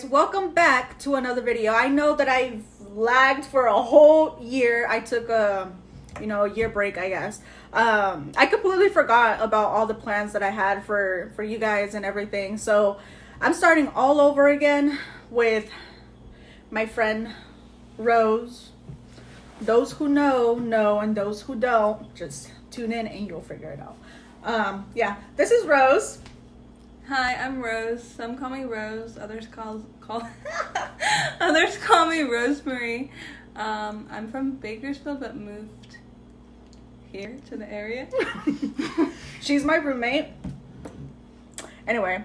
welcome back to another video. I know that I've lagged for a whole year. I took a year break, I guess. I completely forgot about all the plans that I had for you guys and everything. So I'm starting all over again with my friend Rose. Those who know, and those who don't, just tune in and you'll figure it out. Yeah, this is Rose. Hi, I'm Rose. Some call me Rose. Others call others call me Rosemary. I'm from Bakersfield, but moved here to the area. She's my roommate. Anyway,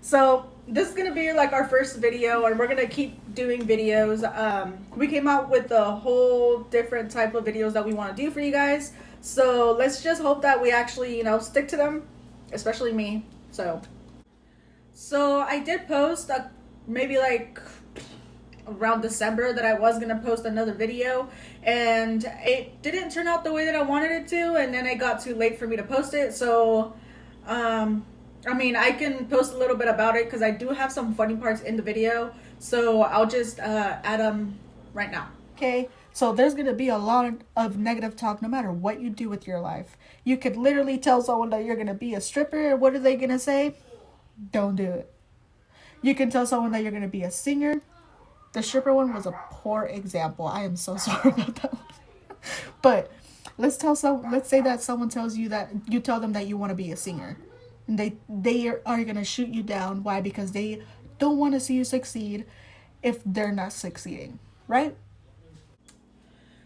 so this is gonna be like our first video, and we're gonna keep doing videos. We came out with a whole different type of videos that we want to do for you guys. So let's just hope that we actually, stick to them, especially me. So I did post maybe like around December that I was gonna post another video, and it didn't turn out the way that I wanted it to, and then it got too late for me to post it. So I can post a little bit about it because I do have some funny parts in the video, so I'll just add them right now. Okay, so there's gonna be a lot of negative talk no matter what you do with your life. You could literally tell someone that you're gonna be a stripper. What are they gonna say? Don't do it. You can tell someone that you're going to be a singer. The stripper one was a poor example. I am so sorry about that one. But let's say that someone tells you that you tell them that you want to be a singer. And they are going to shoot you down. Why? Because they don't want to see you succeed if they're not succeeding, right?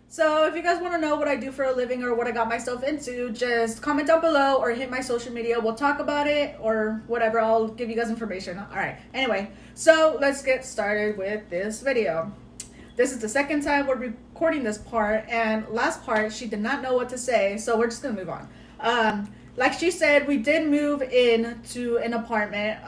So if you guys want to know what I do for a living or what I got myself into, just comment down below or hit my social media. We'll talk about it or whatever. I'll give you guys information. All right. Anyway, so let's get started with this video. This is the second time we're recording this part, and last part she did not know what to say, so we're just going to move on. Like she said, we did move into an apartment.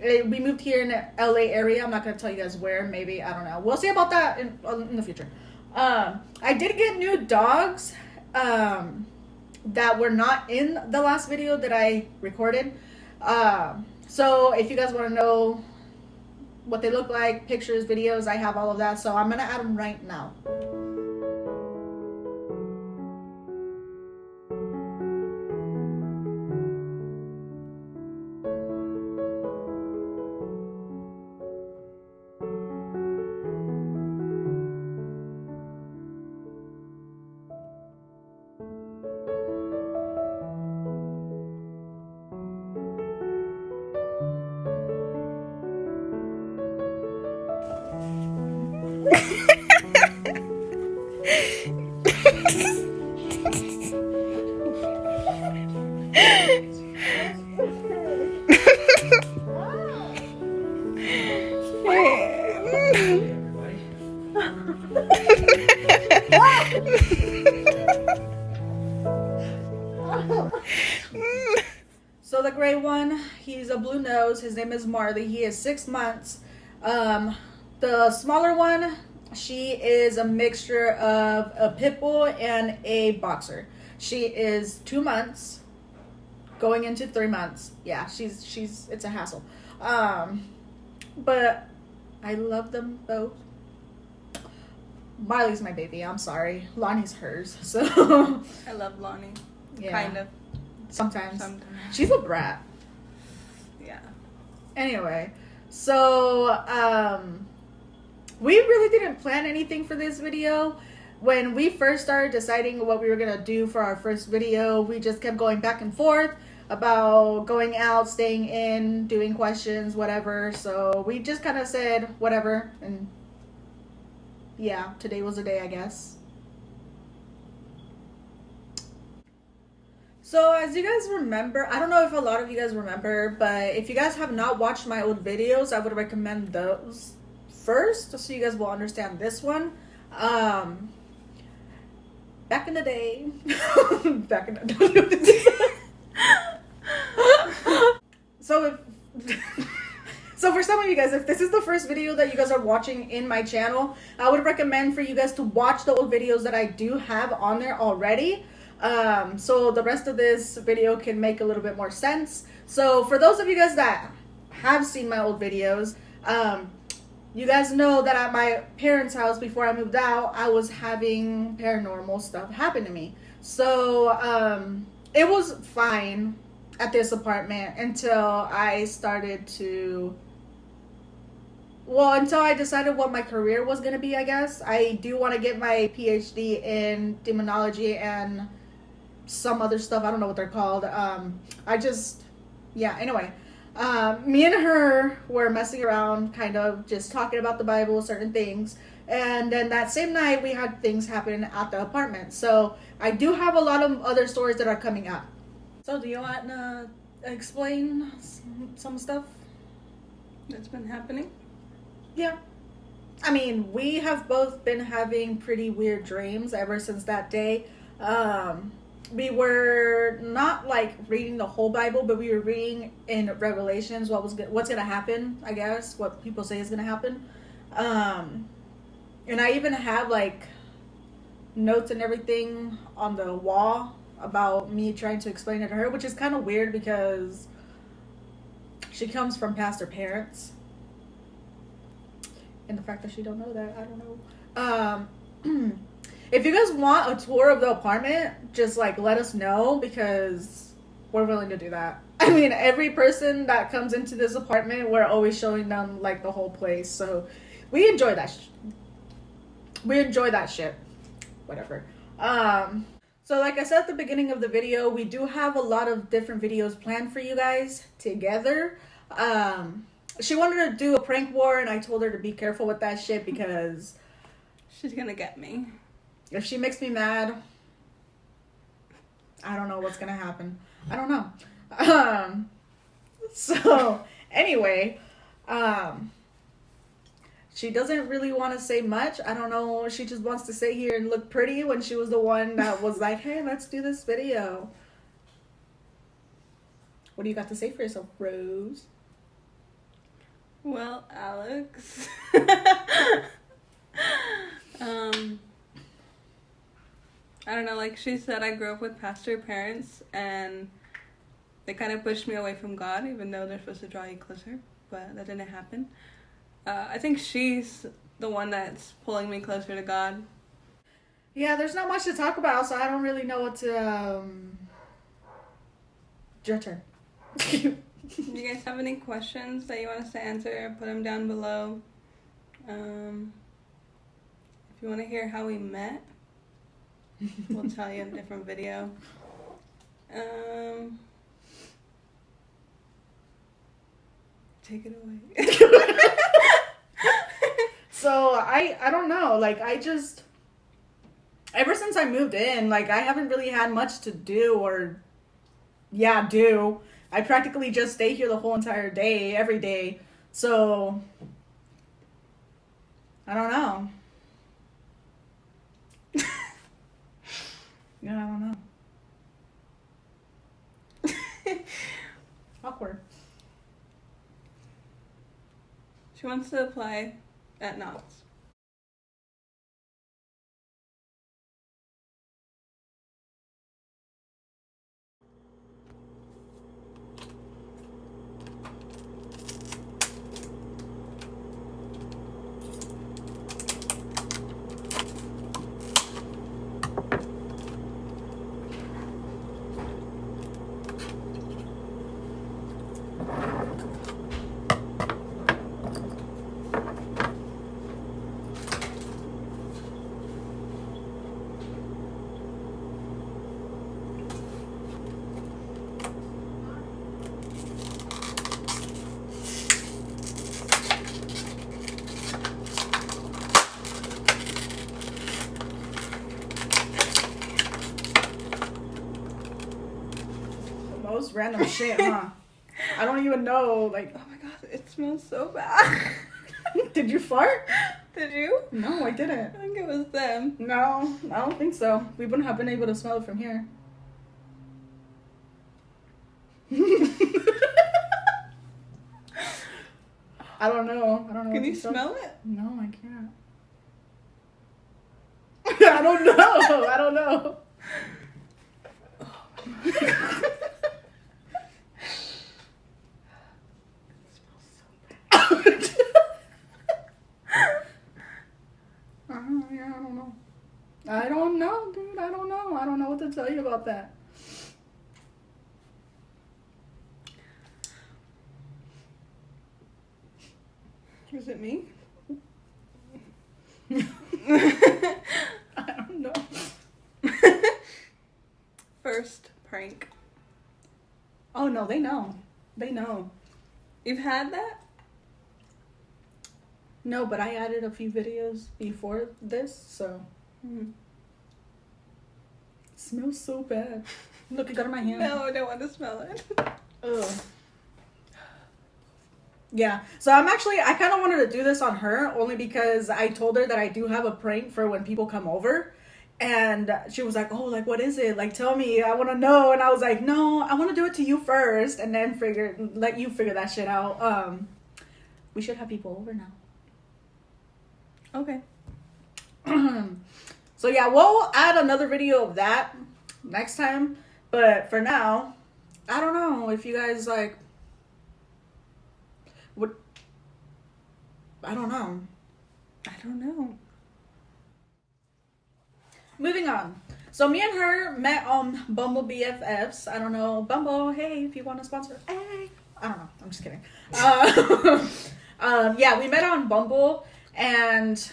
We moved here in the LA area. I'm not going to tell you guys where. Maybe, I don't know. We'll see about that in the future. I did get new dogs that were not in the last video that I recorded. So if you guys want to know what they look like, pictures, videos, I have all of that. So I'm going to add them right now. So the gray one, he's a blue nose. His name is Marley. He is 6 months. The smaller one, she is a mixture of a pit bull and a boxer. She is 2 months, going into 3 months. Yeah, she's it's a hassle. But I love them both. Marley's my baby. I'm sorry. Lonnie's hers. So I love Lonnie. yeah. Kind of. Sometimes. She's a brat. Yeah. Anyway, so we really didn't plan anything for this video. When we first started deciding what we were gonna do for our first video, we just kept going back and forth about going out, staying in, doing questions, whatever. So we just kind of said whatever, and yeah, today was the day, I guess. So as you guys remember, I don't know if a lot of you guys remember, but if you guys have not watched my old videos, I would recommend those first so you guys will understand this one. Back in the day, back in the so for some of you guys, if this is the first video that you guys are watching in my channel, I would recommend for you guys to watch the old videos that I do have on there already. So the rest of this video can make a little bit more sense. So for those of you guys that have seen my old videos, You guys know that at my parents' house before I moved out, I was having paranormal stuff happen to me. So it was fine at this apartment until I started to. Well, until I decided what my career was going to be, I guess. I do want to get my PhD in demonology and some other stuff. I don't know what they're called. Yeah, anyway. Me and her were messing around, kind of just talking about the Bible, certain things. And then that same night, we had things happen at the apartment. So I do have a lot of other stories that are coming up. So do you want to explain some stuff that's been happening? Yeah. I mean, we have both been having pretty weird dreams ever since that day. We were not like reading the whole Bible, but we were reading in Revelations what's going to happen, I guess, what people say is going to happen. And I even have like notes and everything on the wall about me trying to explain it to her, which is kind of weird because she comes from pastor parents. And the fact that she don't know that, I don't know. If you guys want a tour of the apartment, just like let us know because we're willing to do that. I mean, every person that comes into this apartment, we're always showing them like the whole place. So we enjoy that. We enjoy that shit. Whatever. So like I said at the beginning of the video, we do have a lot of different videos planned for you guys together. She wanted to do a prank war, and I told her to be careful with that shit because she's gonna get me. If she makes me mad, I don't know what's gonna happen. I don't know. So anyway, she doesn't really want to say much. I don't know. She just wants to sit here and look pretty when she was the one that was like, hey, let's do this video. What do you got to say for yourself, Rose? Well, Alex, I don't know, like she said, I grew up with pastor parents, and they kind of pushed me away from God, even though they're supposed to draw you closer, but that didn't happen. I think she's the one that's pulling me closer to God. Yeah, there's not much to talk about, so I don't really know what to, your turn. Do you guys have any questions that you want us to answer? Put them down below. If you want to hear how we met, we'll tell you in a different video. Take it away. So I don't know. Like ever since I moved in, like I haven't really had much to do do. I practically just stay here the whole entire day, every day. So, I don't know. Yeah, I don't know. Awkward. She wants to apply at Knox. Most random shit, huh? I don't even know, like... Oh my god, it smells so bad. Did you fart? Did you? No, I didn't. I think it was them. No, I don't think so. We wouldn't have been able to smell it from here. I don't know. Can you smell it? No, I can't. I don't know. I don't know. It smells so bad. don't know, dude. I don't know. I don't know what to tell you about that. Is it me? I don't know. First prank. Oh no, they know. They know. You've had that? No, but I added a few videos before this, so it smells so bad. Look, it got on my hand. No, I don't want to smell it. Ugh. Yeah, so I kind of wanted to do this on her only because I told her that I do have a prank for when people come over. And she was like, oh, like, what is it? Like, tell me, I want to know. And I was like, no, I want to do it to you first and then let you figure that shit out. We should have people over now. Okay. So yeah, we'll add another video of that next time. But for now, I don't know if you guys like would. I don't know. I don't know. Moving on. So me and her met on Bumble BFFs. I don't know. Bumble, hey, if you want to sponsor. Hey. I don't know. I'm just kidding. Yeah, we met on Bumble and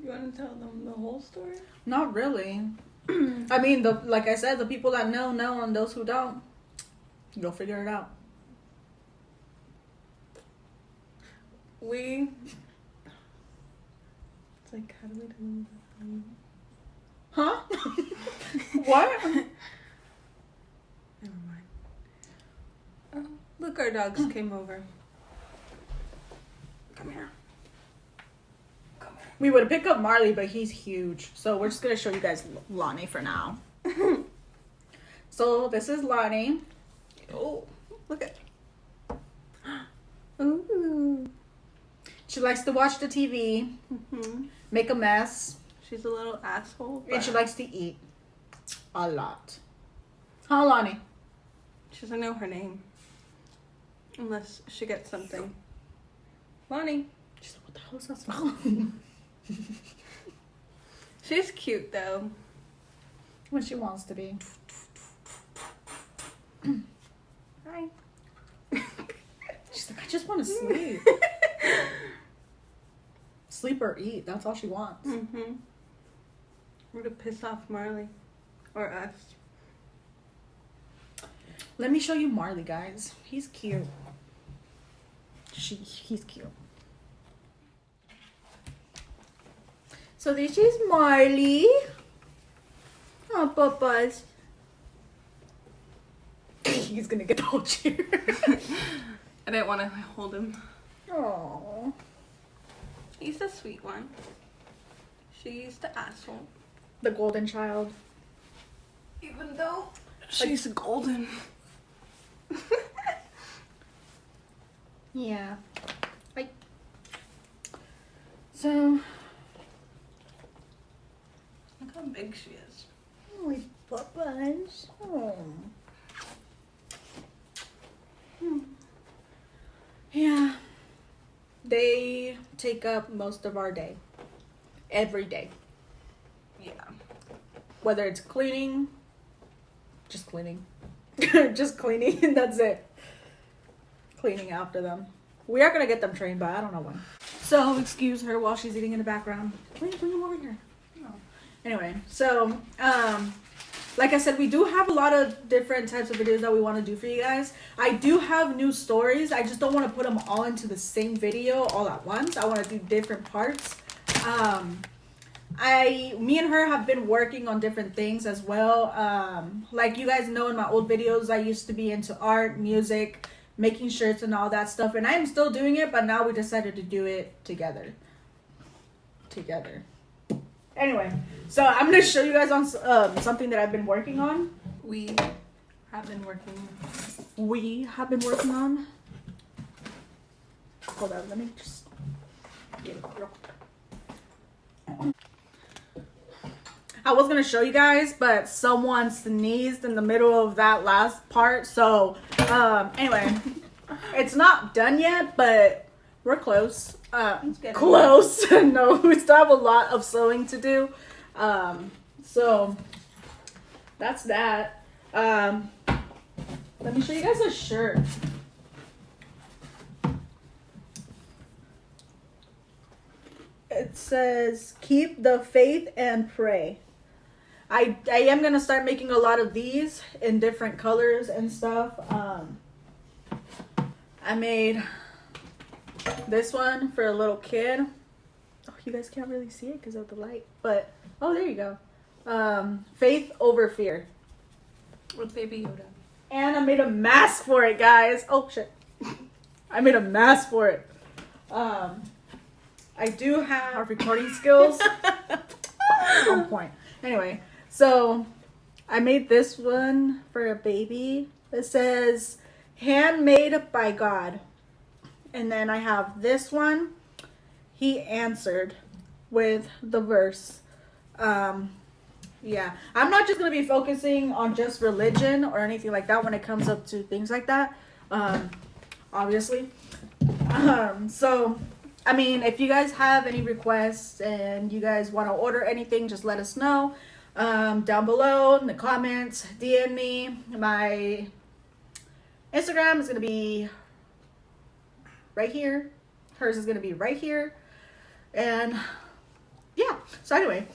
You want to tell them the whole story? not really. I mean, like I said, the people that know, and those who don't, you'll figure it out. It's like, how do we do that? Huh? What? Never mind. Oh, look, our dogs came over. Come here. We would pick up Marley, but he's huge. So we're just going to show you guys Lonnie for now. So this is Lonnie. Oh, look at. Ooh. She likes to watch the TV, make a mess, She's a little asshole. and she likes to eat a lot. Huh, Lonnie? She doesn't know her name. Unless she gets something. Lonnie. She's like, what the hell is that smell? She's cute, though. When she wants to be. Hi. She's like, I just want to sleep. Sleep or eat. That's all she wants. We're to piss off Marley. Or us. Let me show you Marley, guys. He's cute. He's cute. So this is Marley. Oh, papas. He's gonna get the whole chair. I didn't want to hold him. Oh. He's the sweet one. She's the asshole. The golden child. Even though she's golden. Yeah. So. Look how big she is. Oh, papas. Oh. Yeah. They take up most of our day. Every day. Yeah. Whether it's cleaning, just cleaning. Just cleaning, and that's it. Cleaning after them. We are going to get them trained, but I don't know when. So, excuse her while she's eating in the background. Bring him over here. Oh. Anyway, so, like I said, we do have a lot of different types of videos that we want to do for you guys. I do have new stories. I just don't want to put them all into the same video all at once. I want to do different parts. Me and her have been working on different things as well. Like you guys know in my old videos, I used to be into art, music, making shirts and all that stuff. And I am still doing it, but now we decided to do it together. Anyway, so I'm going to show you guys on something that I've been working on. We have been working on. Hold on, let me just get it real quick. I was going to show you guys, but someone sneezed in the middle of that last part. So, anyway, it's not done yet, but we're close. good. Close. No, we still have a lot of sewing to do. So that's that. Let me show you guys a shirt. It says, keep the faith and pray. I am going to start making a lot of these in different colors and stuff. I made this one for a little kid. Oh, you guys can't really see it because of the light. But, oh, there you go. Faith over fear. With Baby Yoda. And I made a mask for it, guys. Oh, shit. I made a mask for it. I do have recording skills on point. Anyway, so I made this one for a baby. It says, handmade by God. And then I have this one. He answered with the verse. Yeah, I'm not just going to be focusing on just religion or anything like that when it comes up to things like that. Obviously. So, I mean, if you guys have any requests and you guys want to order anything, just let us know. Down below in the comments, DM me. My Instagram is going to be right here. Hers is going to be right here. And yeah, so anyway,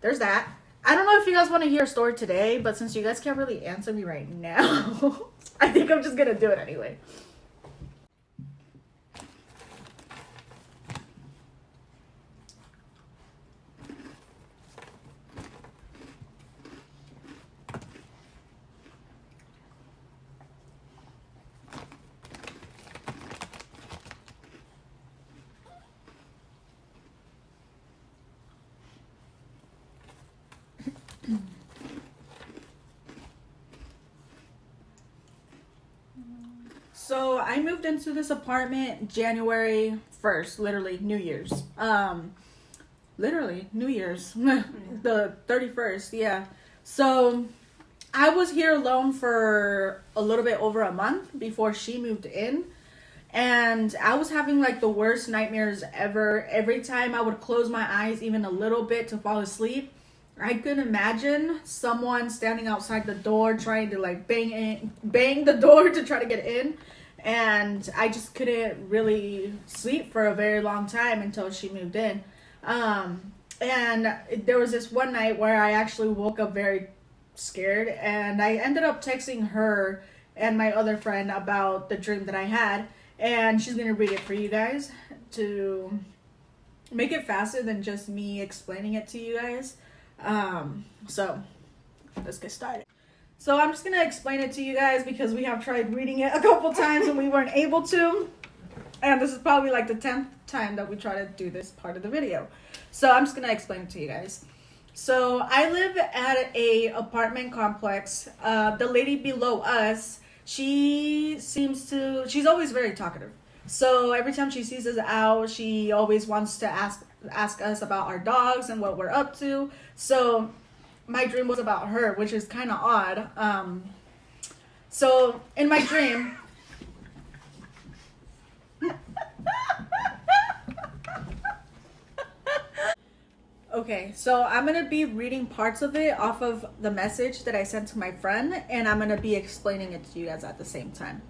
there's that. I don't know if you guys want to hear a story today, but since you guys can't really answer me right now, I think I'm just going to do it anyway. So I moved into this apartment January 1st, literally New Year's. Literally New Year's, the 31st, yeah. So I was here alone for a little bit over a month before she moved in. And I was having like the worst nightmares ever. Every time I would close my eyes even a little bit to fall asleep, I could imagine someone standing outside the door trying to like bang the door to try to get in. And I just couldn't really sleep for a very long time until she moved in. And there was this one night where I actually woke up very scared, and I ended up texting her and my other friend about the dream that I had. And she's going to read it for you guys to make it faster than just me explaining it to you guys. So let's get started. So I'm just going to explain it to you guys because we have tried reading it a couple times and we weren't able to. And this is probably like the 10th time that we try to do this part of the video. So I'm just going to explain it to you guys. So I live at a apartment complex. The lady below us, she's always very talkative. So every time she sees us out, she always wants to ask us about our dogs and what we're up to. So my dream was about her, which is kind of odd. So in my dream, okay, so I'm going to be reading parts of it off of the message that I sent to my friend, and I'm going to be explaining it to you guys at the same time.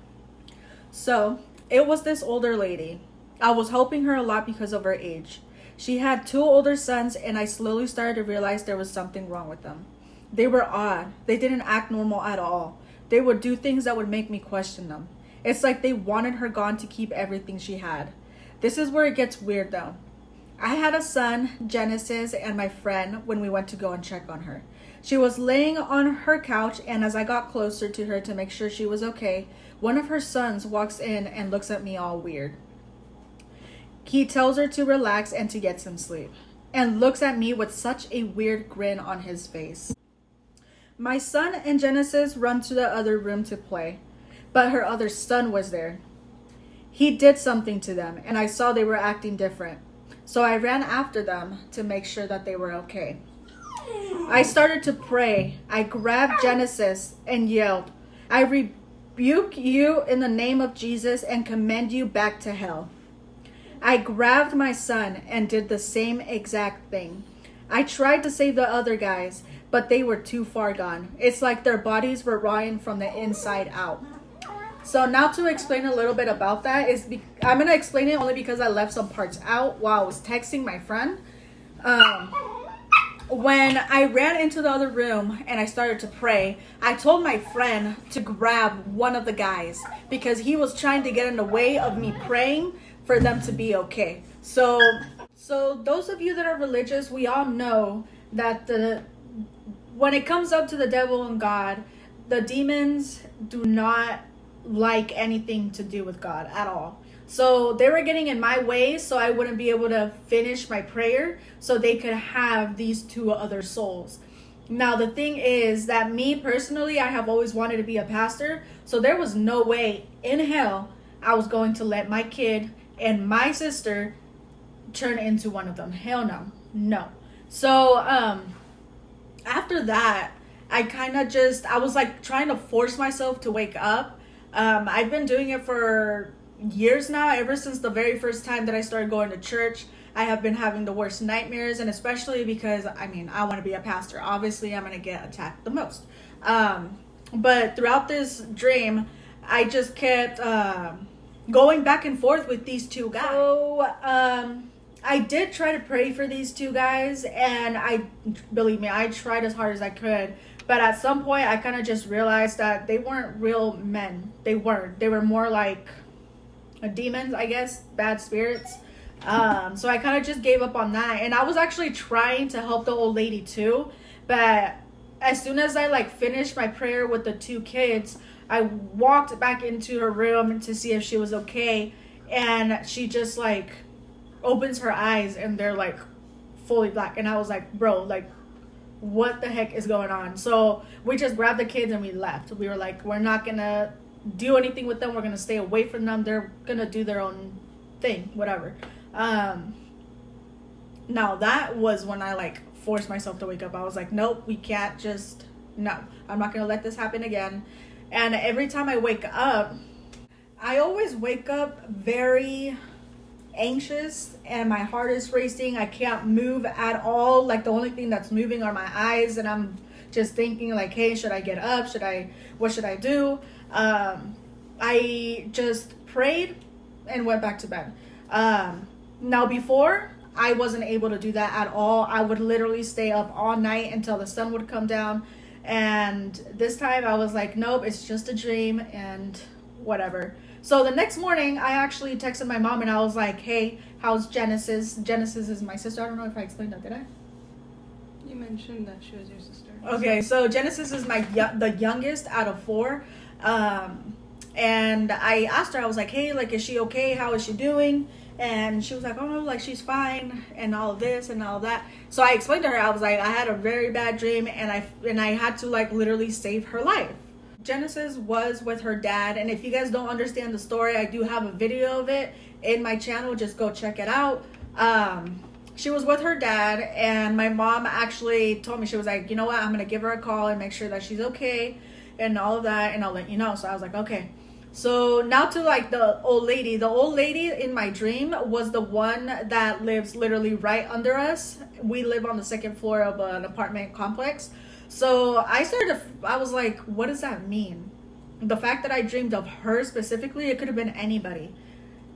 So it was this older lady. I was helping her a lot because of her age. She had 2 older sons, and I slowly started to realize there was something wrong with them. They were odd. They didn't act normal at all. They would do things that would make me question them. It's like they wanted her gone to keep everything she had. This is where it gets weird though. I had a son, Genesis, and my friend when we went to go and check on her. She was laying on her couch, and as I got closer to her to make sure she was okay, one of her sons walks in and looks at me all weird. He tells her to relax and to get some sleep, and looks at me with such a weird grin on his face. My son and Genesis run to the other room to play, but her other son was there. He did something to them, and I saw they were acting different. So I ran after them to make sure that they were okay. I started to pray. I grabbed Genesis and yelled, "I rebuke you in the name of Jesus and commend you back to hell." I grabbed my son and did the same exact thing. I tried to save the other guys, but they were too far gone. It's like their bodies were rotting from the inside out. So now to explain a little bit about that I'm going to explain it only because I left some parts out while I was texting my friend. When I ran into the other room and I started to pray, I told my friend to grab one of the guys because he was trying to get in the way of me praying for them to be okay. So those of you that are religious, we all know that when it comes up to the devil and God, the demons do not like anything to do with God at all. So they were getting in my way so I wouldn't be able to finish my prayer so they could have these two other souls. Now the thing is that me personally, I have always wanted to be a pastor. So there was no way in hell I was going to let my kid and my sister turn into one of them. Hell no. No. So after that, I was like trying to force myself to wake up. I've been doing it for years now. Ever since the very first time that I started going to church, I have been having the worst nightmares, and especially because I want to be a pastor. Obviously, I'm going to get attacked the most. But throughout this dream, I just kept going back and forth with these two guys. So I did try to pray for these two guys, and believe me, I tried as hard as I could. But at some point, I kind of just realized that they weren't real men. They weren't. They were more like demons, I guess, bad spirits. So I kind of just gave up on that. And I was actually trying to help the old lady too. But as soon as I finished my prayer with the two kids, I walked back into her room to see if she was okay. And she just opens her eyes and they're fully black. And I was like, bro, what the heck is going on? So we just grabbed the kids and we left. We were like, we're not gonna do anything with them. We're gonna stay away from them. They're gonna do their own thing, whatever. Now that was when I forced myself to wake up. I was like, nope, we can't no, I'm not gonna let this happen again. And every time I wake up, I always wake up very anxious and my heart is racing. I can't move at all. The only thing that's moving are my eyes, and I'm just thinking hey, should I get up? What should I do? I just prayed and went back to bed. Now before, I wasn't able to do that at all. I would literally stay up all night until the sun would come down. And this time I was like, nope, it's just a dream and whatever. So the next morning, I actually texted my mom and I was like, hey, how's Genesis? Genesis is my sister. I don't know if I explained that, did I? You mentioned that she was your sister. Okay, so Genesis is the youngest out of 4. And I asked her, I was like, hey, is she okay? How is she doing? And she was like, oh, she's fine and all of this and all that. So I explained to her, I was like, I had a very bad dream and I had to literally save her life. Genesis was with her dad, and if you guys don't understand the story, I do have a video of it in my channel. Just go check it out. She was with her dad, and my mom actually told me, she was like, you know what, I'm gonna give her a call and make sure that she's okay and all of that, and I'll let you know. So I was like, okay. So now to the old lady. The old lady in my dream was the one that lives literally right under us. We live on the 2nd floor of an apartment complex. So I was like, what does that mean? The fact that I dreamed of her specifically, it could have been anybody.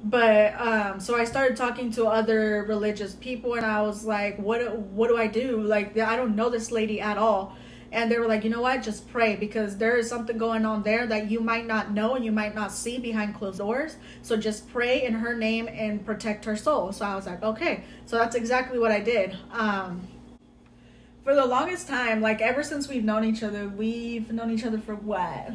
But so I started talking to other religious people, and I was like, what do I do? I don't know this lady at all. And they were like, you know what, just pray, because there is something going on there that you might not know and you might not see behind closed doors. So just pray in her name and protect her soul. So I was like, okay. So that's exactly what I did. For the longest time, ever since we've known each other for what?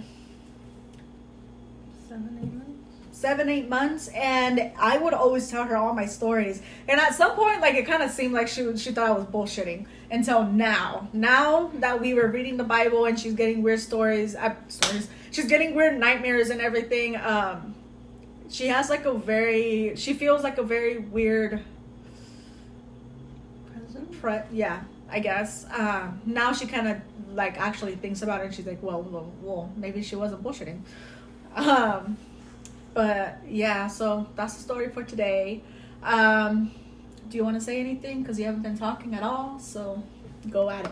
7-8 months. And I would always tell her all my stories. And at some point, it kind of seemed like she thought I was bullshitting. Until now that we were reading the Bible and she's getting weird stories, she's getting weird nightmares and everything. She has she feels like a very weird presence. Yeah, I guess. Now she kind of actually thinks about it, and she's like, well, maybe she wasn't bullshitting. But yeah, so that's the story for today. Do you want to say anything? Because you haven't been talking at all, so go at it.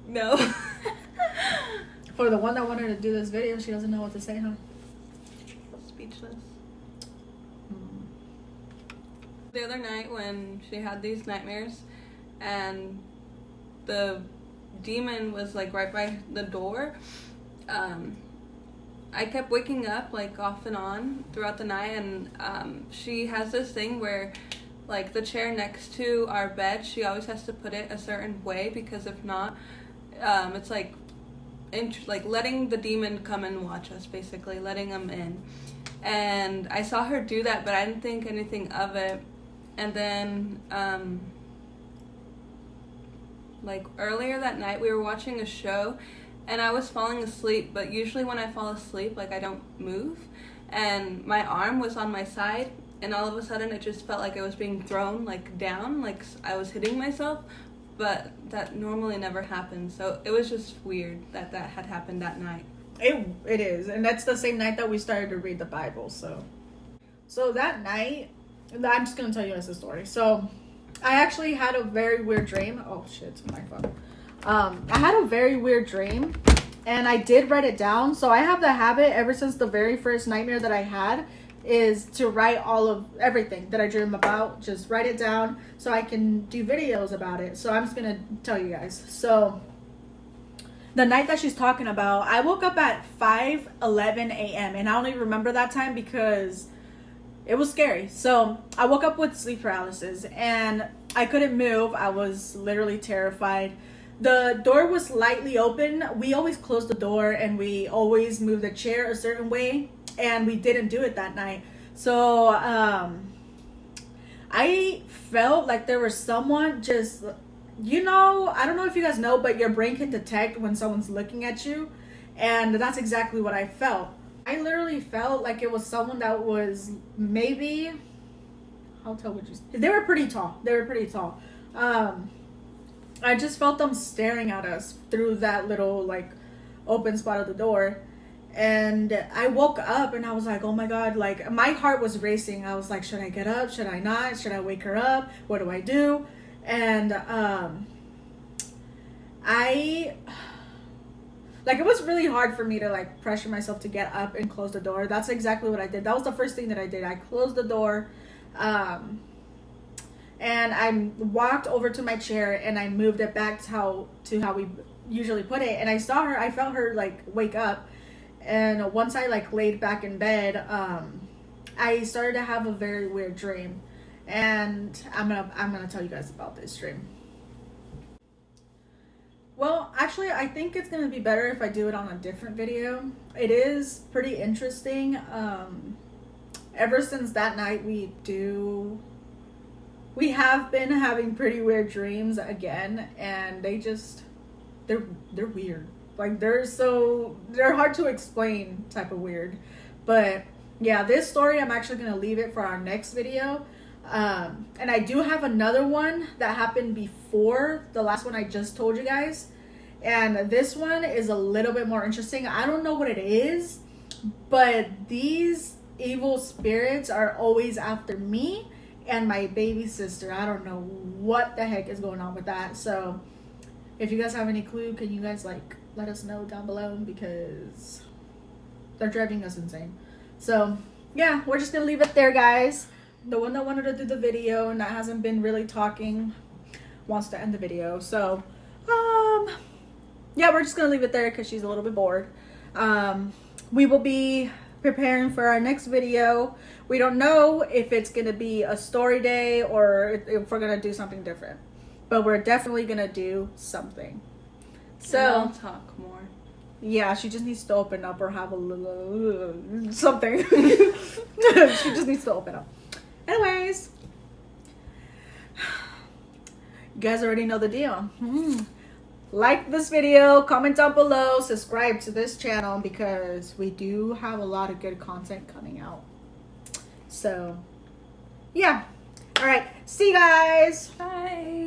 No. For the one that wanted to do this video, she doesn't know what to say, huh? Speechless. The other night when she had these nightmares and the demon was like right by the door, I kept waking up like off and on throughout the night, and she has this thing where like the chair next to our bed, she always has to put it a certain way, because if not, it's like letting the demon come and watch us, basically letting him in. And I saw her do that, but I didn't think anything of it. And then like earlier that night we were watching a show and I was falling asleep, but usually when I fall asleep, like I don't move, and my arm was on my side, and all of a sudden it just felt like it was being thrown like down, like I was hitting myself, but that normally never happens. So it was just weird that had happened that night. It is, and that's the same night that we started to read the Bible. So that night, I'm just gonna tell you guys the story. So I actually had a very weird dream. Oh shit, it's my phone. I had a very weird dream, and I did write it down. So I have the habit ever since the very first nightmare that I had is to write all of everything that I dream about. Just write it down so I can do videos about it. So I'm just gonna tell you guys. So the night that she's talking about, I woke up at 5:11 a.m. and I only remember that time because it was scary. So I woke up with sleep paralysis and I couldn't move. I was literally terrified. The door was slightly open. We always close the door and we always move the chair a certain way, and we didn't do it that night. So I felt like there was someone just, I don't know if you guys know, but your brain can detect when someone's looking at you, and that's exactly what I felt. I literally felt like it was someone that was maybe, how tall would you say? They were pretty tall. I just felt them staring at us through that little like open spot of the door. And I woke up and I was like, oh my God, like my heart was racing. I was like, should I get up? Should I not? Should I wake her up? What do I do? And it was really hard for me to like pressure myself to get up and close the door. That's exactly what I did. That was the first thing that I did. I closed the door. And I walked over to my chair and I moved it back to how we usually put it. And I felt her like wake up. And once I like laid back in bed, I started to have a very weird dream. And I'm gonna tell you guys about this dream. Well, actually, I think it's gonna be better if I do it on a different video. It is pretty interesting. Ever since that night, we have been having pretty weird dreams again, and they're weird. Like they're hard to explain type of weird. But yeah, this story I'm actually gonna leave it for our next video. And I do have another one that happened before the last one I just told you guys, and this one is a little bit more interesting. I don't know what it is, but these evil spirits are always after me and my baby sister. I don't know what the heck is going on with that. So if you guys have any clue, can you guys like let us know down below, because they're driving us insane. So yeah, we're just gonna leave it there, guys. The one that wanted to do the video and that hasn't been really talking wants to end the video. So yeah, we're just gonna leave it there because she's a little bit bored. We will be preparing for our next video. We don't know if it's gonna be a story day or if we're gonna do something different, but we're definitely gonna do something. So I'll talk more. Yeah, she just needs to open up or have a little something. She just needs to open up. Anyways, you guys already know the deal. Like this video, comment down below, subscribe to this channel because we do have a lot of good content coming out. So, yeah. All right. See you guys. Bye.